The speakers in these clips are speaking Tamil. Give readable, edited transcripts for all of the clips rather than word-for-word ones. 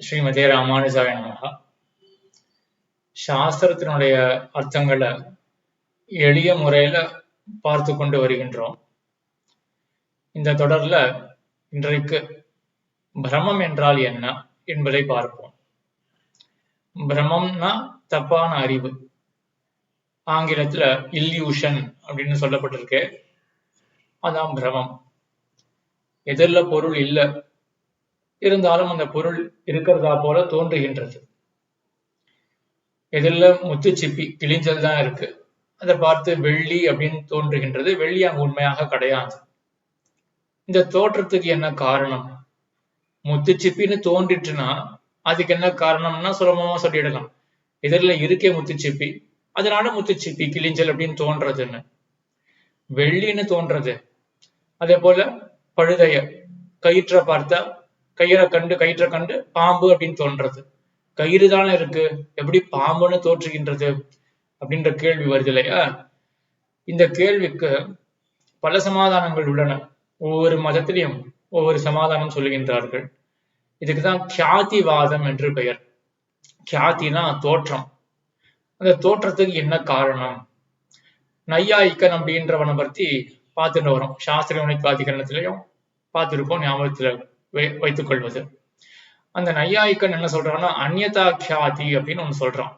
ஸ்ரீமதே ராமானுஜாய நமஹ. சாஸ்திரத்தினுடைய அர்த்தங்களை எளிய முறையில பார்த்து கொண்டு வருகின்றோம். இந்த தொடர்ல இன்றைக்கு பிரமம் என்றால் என்ன என்பதை பார்ப்போம். பிரமம்னா தப்பான அறிவு, ஆங்கிலத்துல இல்யூஷன் அப்படின்னு சொல்லப்பட்டிருக்கு. அதான் பிரமம். எதிரில் பொருள் இல்லை, இருந்தாலும் அந்த பொருள் இருக்கிறதா போல தோன்றுகின்றது. எதிரில் முத்துச்சிப்பி கிழிஞ்சல் தான் இருக்கு, அதை பார்த்து வெள்ளி அப்படின்னு தோன்றுகின்றது. வெள்ளி அங்கு உண்மையாக கிடையாது. இந்த தோற்றத்துக்கு என்ன காரணம்? முத்துச்சிப்பின்னு தோன்றிட்டுனா அதுக்கு என்ன காரணம்னா சுலபமா சொல்லிடலாம். எதிரில் இருக்கே முத்துச்சிப்பி, அதனால முத்துச்சிப்பி கிழிஞ்சல் அப்படின்னு தோன்றதுன்னு. வெள்ளின்னு தோன்றது. அதே போல பழுதைய கயிற்றை பார்த்தா கயிற்றை கண்டு பாம்பு அப்படின்னு தோன்றது. கயிறு தானே இருக்கு, எப்படி பாம்புன்னு தோற்றுகின்றது அப்படின்ற கேள்வி வருது இல்லையா? இந்த கேள்விக்கு பல சமாதானங்கள் உள்ளன. ஒவ்வொரு மதத்திலையும் ஒவ்வொரு சமாதானம் சொல்லுகின்றார்கள். இதுக்குதான் கியாதிவாதம் என்று பெயர். கியாத்தினா தோற்றம். அந்த தோற்றத்துக்கு என்ன காரணம்? நையாயிக்கன் அப்படின்றவனை பத்தி பார்த்துட்டு வரோம். சாஸ்திரிய உணர்வாதிகரணத்திலையும் பார்த்துருப்போம், ஞாபகத்துல வைத்துக் கொள்வது. அந்த நையாயிக்கன் என்ன சொல்றான்னா அந்யதா கியாதி அப்படின்னு ஒண்ணு சொல்றான்.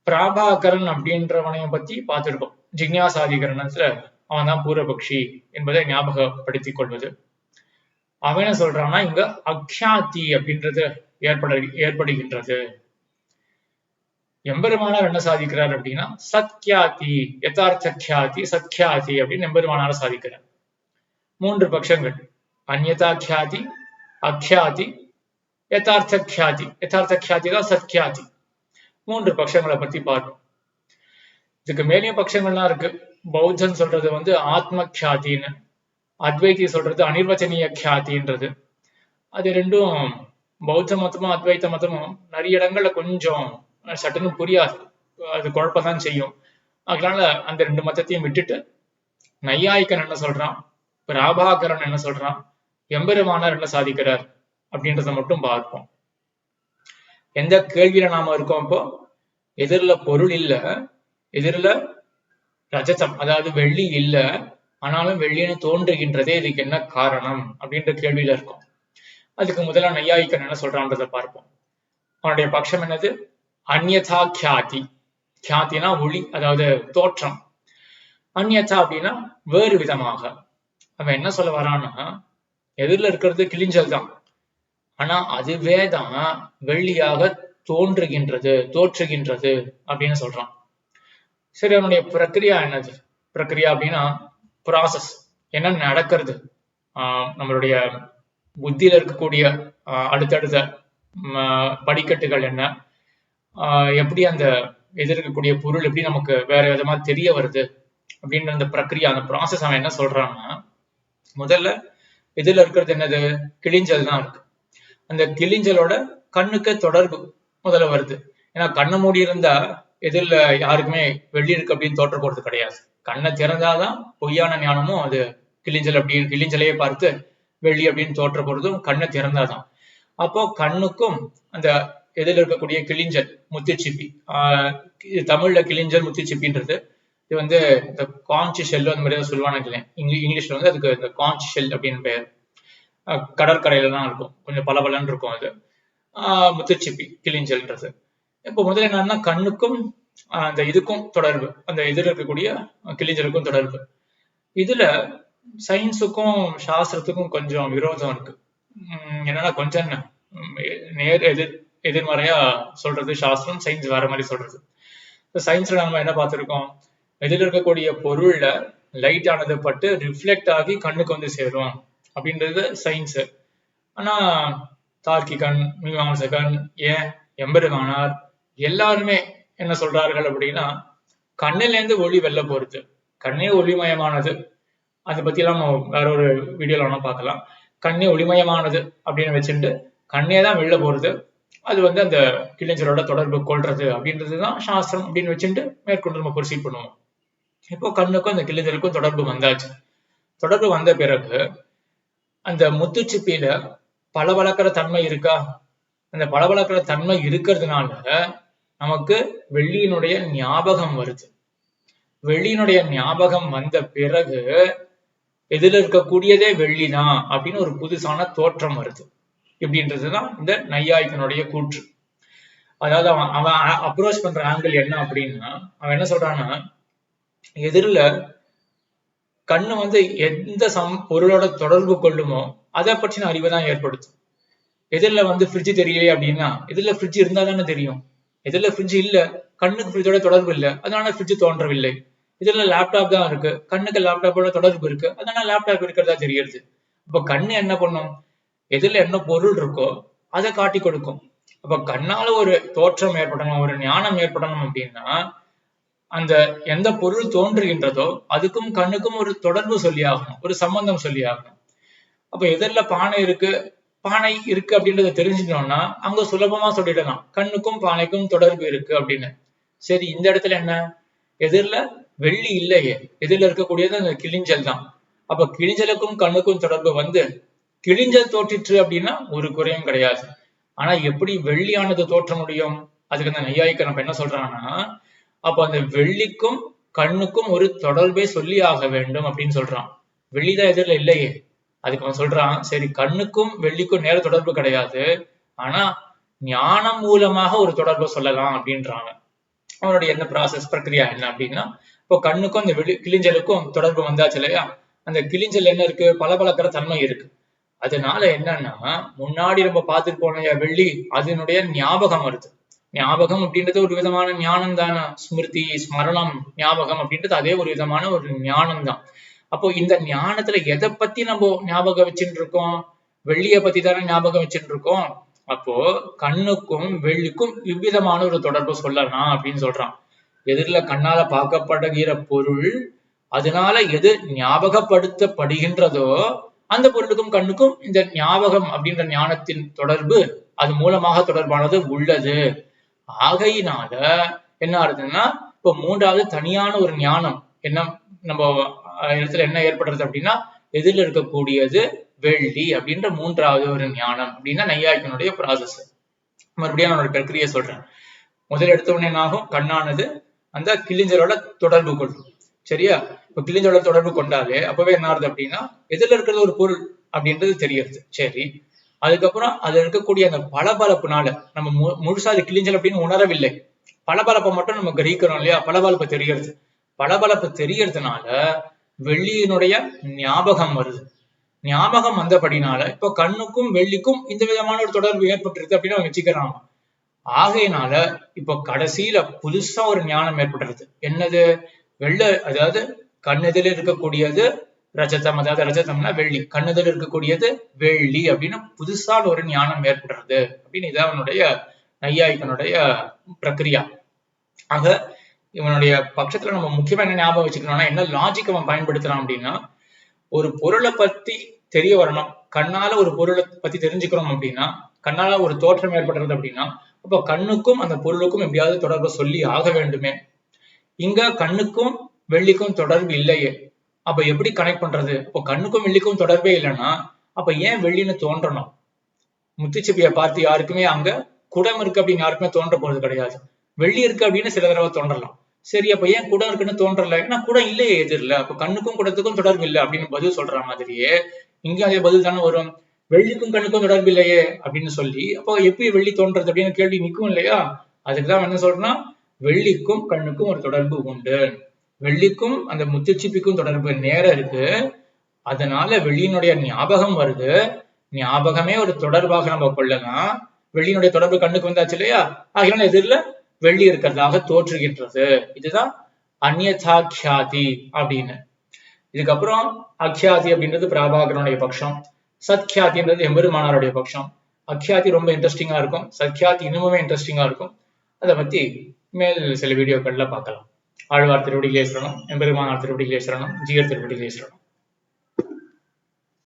பிராபாகரன் அப்படின்றவனையும் பத்தி பார்த்திருக்கோம். ஜிக்ஞாசாதிகரணத்துல அவன் தான் பூர்வபக்ஷி என்பதை ஞாபகப்படுத்திக் கொள்வது. அவன் என்ன சொல்றான்னா இங்க அக்யாதி அப்படின்றது ஏற்படுகின்றது. எம்பெருமானார் என்ன சாதிக்கிறார் அப்படின்னா சத்யாதி, யதார்த்த கியாதி, சத்யாதி அப்படின்னு எம்பெருமானார் சாதிக்கிறார். 3 பட்சங்கள்: அந்யதா கியாதி, அக்யாதி, யதார்த்த கியாதி. யதார்த்த கியாதி தான் சத்யாதி. 3 பட்சங்களை பத்தி பார்ப்போம். இதுக்கு மேலேயும் பட்சங்கள்லாம் இருக்கு. பௌத்தன் சொல்றது ஆத்ம கியாத்தின்னு, அத்வைதி சொல்றது அனிர்வச்சனீய கியாத்தின்றது. அது ரெண்டும் பௌத்த மதமும் அத்வைத்த மதமும் நிறைய இடங்கள்ல கொஞ்சம் சட்டுன்னு புரியாது, அது குழப்பதான் செய்யும். அதனால அந்த 2 மதத்தையும் விட்டுட்டு நையாயிக்கன் என்ன சொல்றான், பிராபாகரன் என்ன சொல்றான், எம்பெருமானார் என்ன சாதிக்கிறார் அப்படின்றத மட்டும் பார்ப்போம். எந்த கேள்வியில நாம இருக்கோம்? இப்போ எதிரில் பொருள் இல்ல, எதிரில் ரஜதம் அதாவது வெள்ளி இல்ல, ஆனாலும் வெள்ளின்னு தோன்றுகின்றதே, இதுக்கு என்ன காரணம் அப்படின்ற கேள்வியில இருக்கும். அதுக்கு முதல்ல நையாயிக்கன் என்ன சொல்றான்றதை பார்ப்போம். அவனுடைய பட்சம் என்னது? அந்யதா கியாதி. கியாத்தினா ஒளி, அதாவது தோற்றம். அந்யதா அப்படின்னா வேறு விதமாக. அவன் என்ன சொல்ல வரான்னா எதிரில் இருக்கிறது கிழிஞ்சல் தான், ஆனா அதுவே தான் வெள்ளியாக தோற்றுகின்றது அப்படின்னு சொல்றான். சரி, அவனுடைய பிரக்ரியா என்னது? பிரக்ரியா அப்படின்னா ப்ராசஸ், என்ன நடக்கிறது, நம்மளுடைய புத்தியில இருக்கக்கூடிய அடுத்தடுத்த படிக்கட்டுகள் என்ன, எப்படி அந்த எதிர்க்கக்கூடிய பொருள் எப்படி நமக்கு வேற விதமா தெரிய வருது அப்படின்ற அந்த பிரக்ரியா, அந்த ப்ராசஸ் அவன் என்ன சொல்றான்னா, முதல்ல இதுல இருக்கிறது என்னது? கிழிஞ்சல் தான் இருக்கு. அந்த கிழிஞ்சலோட கண்ணுக்கு தொடர்பு முதல்ல வருது. ஏன்னா கண்ணை மூடி இருந்தா எதிரில் யாருக்குமே வெள்ளி இருக்கு அப்படின்னு தோற்ற போறது கிடையாது. கண்ணை திறந்தாதான் பொய்யான ஞானமும் அது கிழிஞ்சலையே பார்த்து வெள்ளி அப்படின்னு தோற்ற போறதும் கண்ணை திறந்தாதான். அப்போ கண்ணுக்கும் அந்த எதிரில் இருக்கக்கூடிய கிழிஞ்சல் முத்துச்சிப்பி, தமிழ்ல கிழிஞ்சல் முத்துச்சிப்பின்றது இது இந்த காஞ்சி ஷெல் அந்த மாதிரி சொல்லுவாங்க. இங்கிலீஷ்ல அதுக்கு இந்த காஞ்சி ஷெல் அப்படின்னு பெயர். கடற்கரையில தான் இருக்கும், கொஞ்சம் பலபலன்னு இருக்கும். அது முத்துச்சிப்பி கிழிஞ்சல்ன்றது. இப்போ முதல்ல என்னன்னா கண்ணுக்கும் அந்த இதுக்கும் தொடர்பு, அந்த எதிரில் இருக்கக்கூடிய கிழிஞ்சலுக்கும் தொடர்பு. இதுல சயின்ஸுக்கும் சாஸ்திரத்துக்கும் கொஞ்சம் விரோதம் இருக்கு. என்னன்னா கொஞ்சம் எதிர்மறையா சொல்றது சாஸ்திரம், சயின்ஸ் வேற மாதிரி சொல்றது. சயின்ஸ்ல நம்ம என்ன பார்த்திருக்கோம்? எதிரில் இருக்கக்கூடிய பொருள்ல லைட் ஆனது பட்டு ரிஃப்ளெக்ட் ஆகி கண்ணுக்கு சேரும் அப்படின்றது சயின்ஸ். ஆனா தார்க்கிகன், மீமாம்சகன், ஏன் எம்பெருமானார் எல்லாருமே என்ன சொல்றார்கள் அப்படின்னா கண்ணில இருந்து ஒளி வெளில போறது, கண்ணே ஒளிமயமானது. அதை பத்தி எல்லாம் நம்ம வேற ஒரு வீடியோல வேணா பார்க்கலாம். கண்ணே ஒளிமயமானது அப்படின்னு வச்சுட்டு கண்ணே தான் வெளில போறது, அது அந்த கிழிஞ்சலோட தொடர்பு கொள்றது அப்படின்றதுதான் சாஸ்திரம் அப்படின்னு வச்சுட்டு மேற்கொண்டு நம்ம ப்ரொசீட் பண்ணுவோம். இப்போ கண்ணுக்கும் அந்த கிழிஞ்சலுக்கும் தொடர்பு வந்தாச்சு. தொடர்பு வந்த பிறகு அந்த முத்துச்சிப்பியில பளபளக்கிற தன்மை இருக்கா? அந்த பளபளக்கிற தன்மை இருக்கிறதுனால நமக்கு வெள்ளியினுடைய ஞாபகம் வருது. வெள்ளியினுடைய ஞாபகம் வந்த பிறகு எதில் இருக்கக்கூடியதே வெள்ளிதான் அப்படின்னு ஒரு புதுசான தோற்றம் வருது. இப்படின்றதுதான் இந்த நையாயிகனுடைய கூற்று. அதாவது அவன் அப்ரோச் பண்ற ஆங்கிள் என்ன அப்படின்னா, அவன் என்ன சொல்றான்னா, எதிரில கண்ணு எந்த பொருளோட தொடர்பு கொள்ளுமோ அதை பற்றின அறிவை தான் ஏற்படுத்தும். எதிரில ஃப்ரிட்ஜ் தெரியலையே அப்படின்னா, எதிரில ஃப்ரிட்ஜ் இருந்தா தானே தெரியும். எதிரில ஃப்ரிட்ஜ் இல்ல, கண்ணுக்கு ஃப்ரிட்ஜோட தொடர்பு இல்லை, அதனால ஃப்ரிட்ஜ் தோன்றவில்லை. இதுல லேப்டாப் தான் இருக்கு, கண்ணுக்கு லேப்டாப்போட தொடர்பு இருக்கு, அதனால லேப்டாப் இருக்கிறதா தெரியுது. இப்ப கண்ணு என்ன பண்ணும்? எதிரில என்ன பொருள் இருக்கோ அதை காட்டி கொடுக்கும். அப்ப கண்ணால ஒரு தோற்றம் ஏற்படணும், ஒரு ஞானம் ஏற்படணும் அப்படின்னா, அந்த எந்த பொருள் தோன்றுகின்றதோ அதுக்கும் கண்ணுக்கும் ஒரு தொடர்பு சொல்லி ஆகணும், ஒரு சம்பந்தம் சொல்லி ஆகணும். அப்ப எதிரில பானை இருக்கு அப்படின்றத தெரிஞ்சுக்கணும்னா அங்க சுலபமா சொல்லிடலாம், கண்ணுக்கும் பானைக்கும் தொடர்பு இருக்கு அப்படின்னு. சரி, இந்த இடத்துல என்ன? எதிரில வெள்ளி இல்லையே, எதிரில இருக்கக்கூடியது அந்த கிளிஞ்சல் தான். அப்ப கிளிஞ்சலுக்கும் கண்ணுக்கும் தொடர்பு கிளிஞ்சல் தோற்றிற்று அப்படின்னா ஒரு குறையும் கிடையாது. ஆனா எப்படி வெள்ளியானது தோற்ற முடியும்? அதுக்கு அந்த நையாயிக்க நம்ம என்ன சொல்றாங்கன்னா, அப்ப அந்த வெள்ளிக்கும் கண்ணுக்கும் ஒரு தொடர்பை சொல்லி ஆக வேண்டும் அப்படின்னு சொல்றான். வெள்ளிதான் எதிரில இல்லையே. அதுக்கு அவன் சொல்றான், சரி கண்ணுக்கும் வெள்ளிக்கும் நேர தொடர்பு கிடையாது, ஆனா ஞானம் மூலமாக ஒரு தொடர்பை சொல்லலாம் அப்படின்றாங்க. அவனுடைய என்ன ப்ராசஸ் பிரக்ரியா என்ன அப்படின்னா, இப்போ கண்ணுக்கும் அந்த கிளிஞ்சலுக்கும் தொடர்பு வந்தாச்சு இல்லையா? அந்த கிளிஞ்சல் என்ன இருக்கு? பளபளக்கிற தன்மை இருக்கு. அதனால என்னன்னா, முன்னாடி நம்ம பார்த்துட்டு போன வெள்ளி அதனுடைய ஞாபகம் வருது. ஞாபகம் அப்படின்றது ஒரு விதமான ஞானம் தானே. ஸ்மிருதி, ஸ்மரணம், ஞாபகம் அப்படின்றது அதே ஒரு விதமான ஒரு ஞானம் தான். அப்போ இந்த ஞானத்துல எதை பத்தி நம்ம ஞாபகம் வச்சுட்டு இருக்கோம்? வெள்ளிய பத்தி தானே ஞாபகம் வச்சுட்டு இருக்கோம். அப்போ கண்ணுக்கும் வெள்ளிக்கும் இவ்விதமான ஒரு தொடர்பு சொல்லலாம் அப்படின்னு சொல்றான். எதிரில கண்ணால பார்க்கப்படுகிற பொருள், அதனால எது ஞாபகப்படுத்தப்படுகின்றதோ அந்த பொருளுக்கும் கண்ணுக்கும் இந்த ஞாபகம் அப்படின்ற ஞானத்தின் தொடர்பு, அது மூலமாக தொடர்பானது உள்ளது. ஆகையினால என்ன ஆகுதுன்னா, இப்போ மூன்றாவது தனியான ஒரு ஞானம் என்ன நம்ம இடத்துல என்ன ஏற்படுறது அப்படின்னா, எதிரில் இருக்கக்கூடியது வெள்ளி அப்படின்ற மூன்றாவது ஒரு ஞானம் அப்படின்னா நையாயிகனுடைய ப்ராசஸ். மறுபடியும் நான் ஒரு பிரக்கிரியை சொல்றேன். முதல் எடுத்த உடனே என்னாகும்? கண்ணானது அந்த கிளிஞ்சலோட தொடர்பு கொள்ளும். சரியா? இப்ப கிளிஞ்சலோட தொடர்பு கொண்டாலே அப்பவே என்ன ஆகுது அப்படின்னா, எதிரில் இருக்கிறது ஒரு பொருள் அப்படின்றது தெரியறது. சரி, அதுக்கப்புறம் அதுல இருக்கக்கூடிய அந்த பளபளப்புனால நம்ம முழுசா அது கிளிஞ்சல் அப்படின்னு உணரவில்லை, பளபளப்பை மட்டும் நம்ம கிரகிக்கிறோம் இல்லையா? பளபளப்பு தெரியறது. பளபளப்பு தெரியறதுனால வெள்ளியினுடைய ஞாபகம் வருது. ஞாபகம் வந்தபடினால இப்போ கண்ணுக்கும் வெள்ளிக்கும் இந்த விதமான ஒரு தொடர்பு ஏற்பட்டிருக்கு அப்படின்னு அவங்க வச்சுக்கிறாங்க. ஆகையினால இப்போ கடைசியில புதுசா ஒரு ஞானம் ஏற்படுறது. என்னது? அதாவது கண்ணெதில் இருக்கக்கூடியது ரஜதம், அதாவது ரஜதம்னா வெள்ளி, கண்ணெதில் இருக்கக்கூடியது வெள்ளி அப்படின்னு புதுசான ஒரு ஞானம் ஏற்படுறது அப்படின்னு இதான் அவனுடைய நையாயிகனுடைய பிரக்ரியா. ஆக இவனுடைய பட்சத்துல நம்ம முக்கியமா என்ன ஞாபகம் வச்சுக்கணும்னா, என்ன லாஜிக் அவன் பயன்படுத்துறான் அப்படின்னா, ஒரு பொருளை பத்தி தெரிய வரணும், கண்ணால ஒரு பொருளை பத்தி தெரிஞ்சுக்கிறோம் அப்படின்னா, கண்ணால ஒரு தோற்றம் ஏற்படுறது அப்படின்னா, அப்போ கண்ணுக்கும் அந்த பொருளுக்கும் எப்படியாவது தொடர்பு சொல்லி ஆக வேண்டுமே. இங்க கண்ணுக்கும் வெள்ளிக்கும் தொடர்பு இல்லையே, அப்ப எப்படி கனெக்ட் பண்றது? இப்போ கண்ணுக்கும் வெள்ளிக்கும் தொடர்பே இல்லைன்னா அப்ப ஏன் வெள்ளின்னு தோன்றணும்? முத்துச்சிப்பியை பார்த்து யாருக்குமே அங்க குடம் இருக்கு அப்படின்னு யாருக்குமே தோன்ற போறது கிடையாது. வெள்ளி இருக்கு அப்படின்னு சில தடவை தோன்றலாம். சரி, அப்ப ஏன் குடம் இருக்குன்னு தோன்றல? ஏன்னா குடம் இல்லையே எதிரில, அப்ப கண்ணுக்கும் குடத்துக்கும் தொடர்பு இல்லை அப்படின்னு பதில் சொல்ற மாதிரியே இங்கேயும் அதே பதில் தானே வரும். வெள்ளிக்கும் கண்ணுக்கும் தொடர்பு இல்லையே அப்படின்னு சொல்லி அப்போ எப்படி வெள்ளி தோன்றது அப்படின்னு கேள்வி நிற்கும் இல்லையா? அதுக்குதான் என்ன சொல்றேன்னா, வெள்ளிக்கும் கண்ணுக்கும் ஒரு தொடர்பு உண்டு, வெள்ளிக்கும் அந்த முத்துச்சிப்பிக்கும் தொடர்பு நேரம் இருக்கு, அதனால வெள்ளியினுடைய ஞாபகம் வருது. ஞாபகமே ஒரு தொடர்பாக நம்ம கொள்ளலாம். வெள்ளியினுடைய தொடர்பு கண்ணுக்கு வந்தாச்சு இல்லையா? ஆகினால எதிரில வெள்ளி இருக்கிறதாக தோற்றுகின்றது. இதுதான் அந்யதாக்யாதி அப்படின்னு. இதுக்கப்புறம் அக்யாதி அப்படின்றது பிரபாகரனுடைய பட்சம், சத்யாதின்றது எம்பெருமானாருடைய பட்சம். அக்யாதி ரொம்ப இன்ட்ரெஸ்டிங்கா இருக்கும், சத்யாதி இன்னுமே இன்ட்ரெஸ்டிங்கா இருக்கும். அதை பத்தி மேல் சில வீடியோக்கள்ல பார்க்கலாம். ஆழ்வார் திருவடிகளே சரணம், எம்பெருமானார் திருவடிகளே சரணம், ஜீயர் திருவடிகளே சரணம்.